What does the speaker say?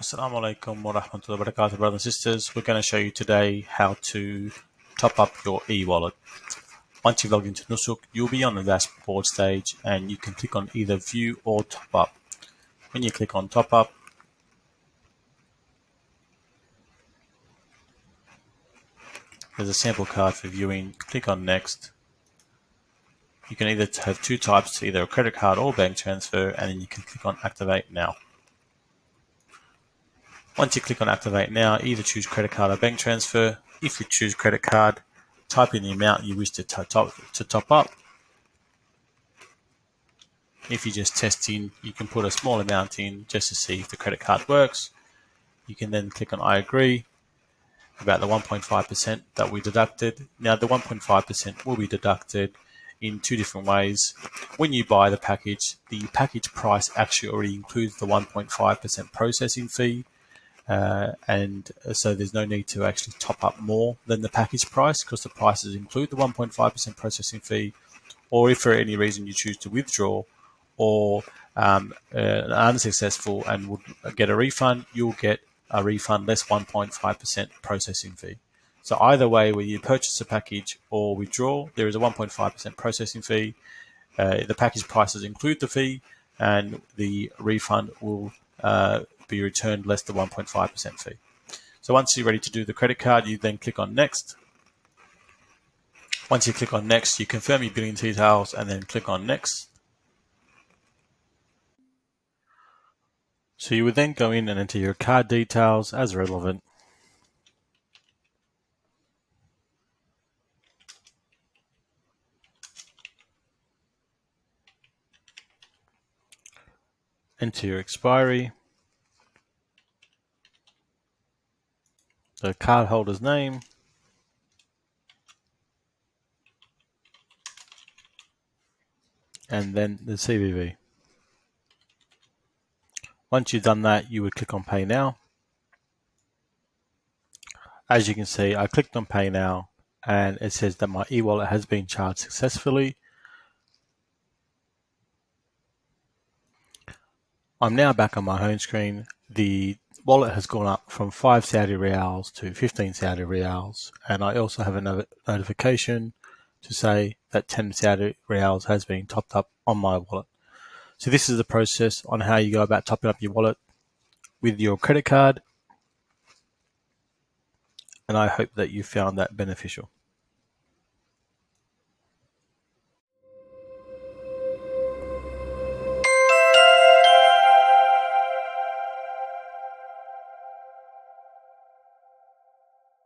Assalamu alaikum wa rahmatullahi wa barakatuh, brothers and sisters. We're going to show you today how to top up your eWallet. Once you've logged into Nusuk, you'll be on the dashboard stage and you can click on either view or top up. When you click on top up, there's a sample card for viewing. Click on next. You can either have two types, either a credit card or bank transfer, and then you can click on activate now. Once you click on activate now, either choose credit card or bank transfer. If you choose credit card, type in the amount you wish to top up. If you're just testing, you can put a small amount in just to see if the credit card works. You can then click on I agree about the 1.5% that we deducted. Now the 1.5% will be deducted in two different ways. When you buy the package price actually already includes the 1.5% processing fee. And so there's no need to actually top up more than the package price because the prices include the 1.5% processing fee. Or if for any reason you choose to withdraw or unsuccessful and would get a refund, you'll get a refund less 1.5% processing fee. So either way, whether you purchase a package or withdraw, there is a 1.5% processing fee. The package prices include the fee, and the refund will be returned less than 1.5% fee. So once you're ready to do the credit card, you then click on next. Once you click on next, you confirm your billing details and then click on next. So you would then go in and enter your card details as relevant. Enter your expiry, the cardholder's name, and then the CVV. Once you've done that, you would click on Pay Now. As you can see, I clicked on Pay Now and it says that my eWallet has been charged successfully. I'm now back on my home screen. The wallet has gone up from 5 Saudi Riyals to 15 Saudi Riyals, and I also have a notification to say that 10 Saudi Riyals has been topped up on my wallet. So this is the process on how you go about topping up your wallet with your credit card, and I hope that you found that beneficial.